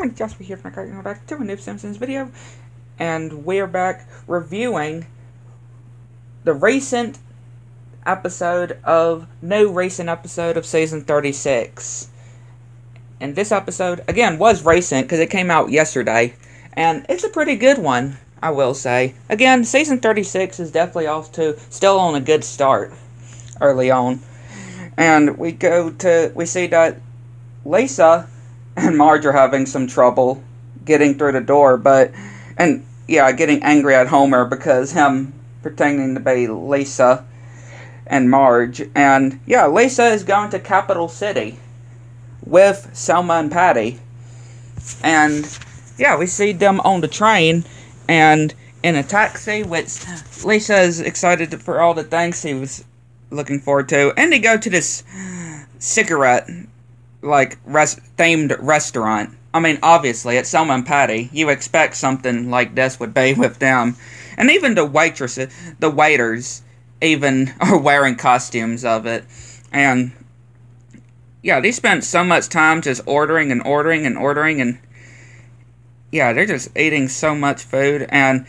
everyone, Jasper here from the back to a new Simpsons video, and we're back reviewing the new recent episode of season 36. And this episode, again, was recent because it came out yesterday, and it's a pretty good one, I will say. Again, season 36 is definitely still on a good start early on. And we see that Lisa and Marge are having some trouble getting through the door, getting angry at Homer because him pretending to be Lisa and Marge. And yeah, Lisa is going to Capital City with Selma and Patty. And yeah, we see them on the train and in a taxi, which Lisa is excited for all the things he was looking forward to. And they go to this cigarette themed restaurant. I mean, obviously, it's Selma and Patty. You expect something like this would be with them. And even the waiters, even are wearing costumes of it. And yeah, they spent so much time just ordering, and yeah, they're just eating so much food, and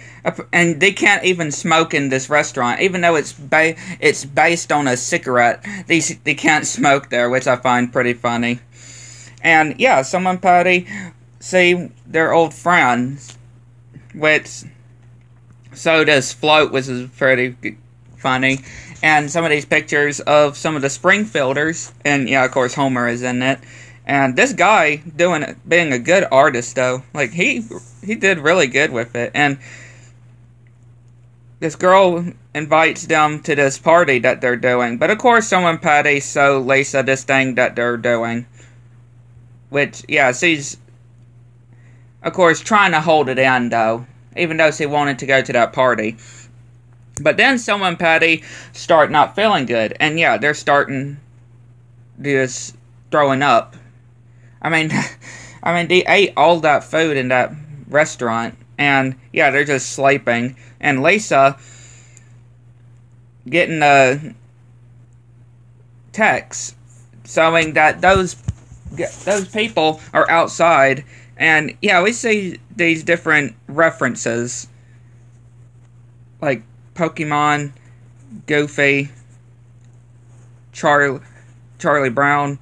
they can't even smoke in this restaurant, even though it's based on a cigarette. They can't smoke there, which I find pretty funny. And yeah, Selma and Patty see their old friends, which so does Float, which is pretty funny. And some of these pictures of some of the Springfielders, and yeah, of course Homer is in it. And this guy being a good artist though, like he did really good with it. And this girl invites them to this party that they're doing, but of course Selma and Patty show Lisa this thing that they're doing, which yeah, she's of course trying to hold it in though, even though she wanted to go to that party. But then Selma and Patty start not feeling good, and yeah, they're starting just throwing up. I mean, they ate all that food in that restaurant, and yeah, they're just sleeping. And Lisa getting a text showing that those people are outside, and yeah, we see these different references like Pokemon, Goofy, Charlie Brown,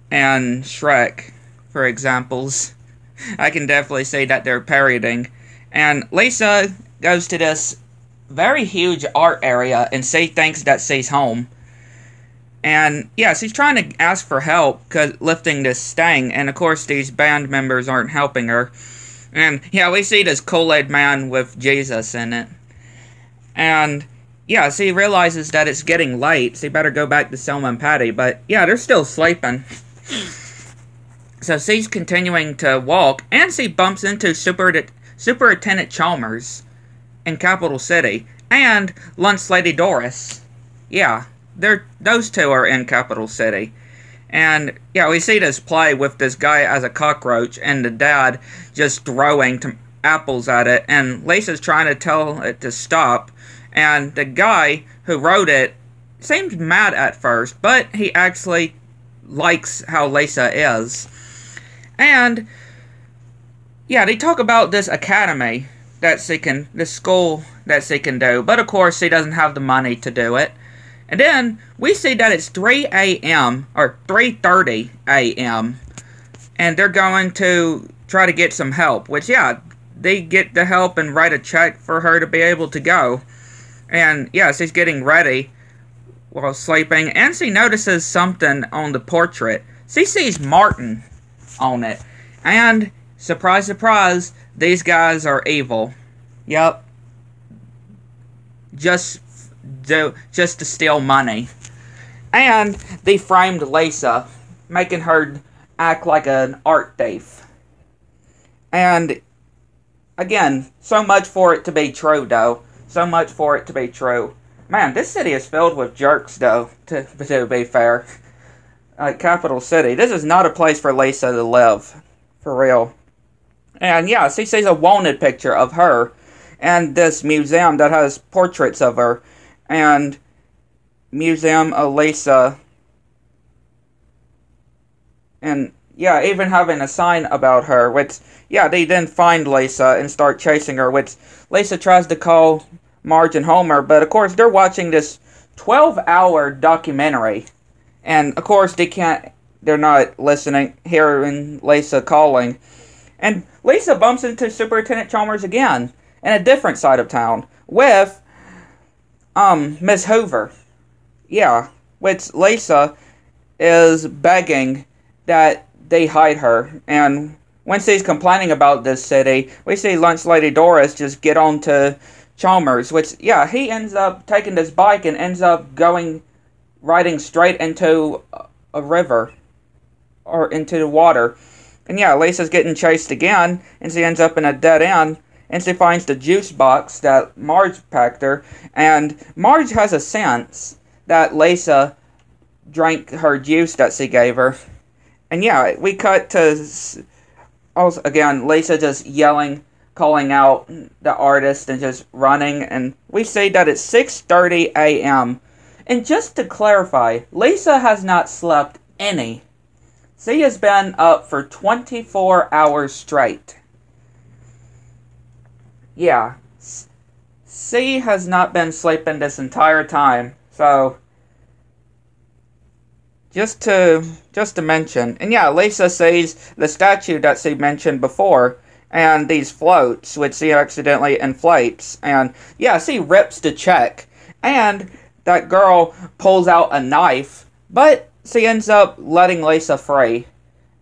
and Shrek, for examples. I can definitely say that they're parodying. And Lisa goes to this very huge art area, and she thinks that she's home. And yeah, she's trying to ask for help lifting this thing, and of course these band members aren't helping her. And yeah, we see this Kool-Aid man with Jesus in it. And yeah, she realizes that it's getting late, so she better go back to Selma and Patty. But yeah, they're still sleeping. So she's continuing to walk, and she bumps into Superintendent Chalmers in Capital City, and Lunch Lady Doris. Yeah, those two are in Capital City. And yeah, we see this play with this guy as a cockroach, and the dad just throwing apples at it, and Lisa's trying to tell it to stop. And the guy who wrote it seems mad at first, but he actually likes how Lisa is. And yeah, they talk about this academy this school that she can do, but of course she doesn't have the money to do it. And then we see that it's 3 a.m. or 3:30 a.m. and they're going to try to get some help, which yeah, they get the help and write a check for her to be able to go. And yeah, she's getting ready while sleeping, and she notices something on the portrait. She sees Martin on it, and surprise, surprise, these guys are evil. Yep, just to steal money. And they framed Lisa, making her act like an art thief. And again, so much for it to be true, though. So much for it to be true. Man, this city is filled with jerks, though, to be fair. Capital City. This is not a place for Lisa to live. For real. And yeah, she sees a wanted picture of her and this museum that has portraits of her. And Museum of Lisa. And yeah, even having a sign about her, which, yeah, they then find Lisa and start chasing her, which Lisa tries to call Marge and Homer, but of course they're watching this 12-hour documentary, and of course they're not listening, hearing Lisa calling, and Lisa bumps into Superintendent Chalmers again, in a different side of town, with, Miss Hoover. Yeah, which Lisa is begging that they hide her. And when she's complaining about this city, we see Lunch Lady Doris just get on to Chalmers, which, yeah, he ends up taking this bike and ends up riding straight into a river, or into the water. And yeah, Lisa's getting chased again, and she ends up in a dead end, and she finds the juice box that Marge packed her, and Marge has a sense that Lisa drank her juice that she gave her. And yeah, we cut to, also, again, Lisa just yelling, calling out the artist, and just running, and we see that it's 6:30 a.m. And just to clarify, Lisa has not slept any. She has been up for 24 hours straight. Yeah, she has not been sleeping this entire time, so just to mention. And yeah, Lisa sees the statue that she mentioned before, and these floats, which she accidentally inflates, and yeah, she rips the check, and that girl pulls out a knife, but she ends up letting Lisa free,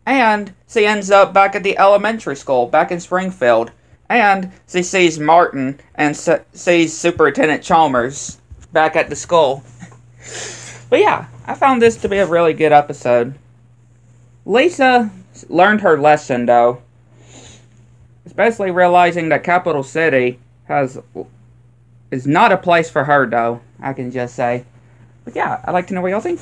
and she ends up back at the elementary school, back in Springfield, and she sees Martin, and sees Superintendent Chalmers back at the school. But yeah, I found this to be a really good episode. Lisa learned her lesson, though. Especially realizing that Capital City is not a place for her, though. I can just say. But yeah, I'd like to know what y'all think.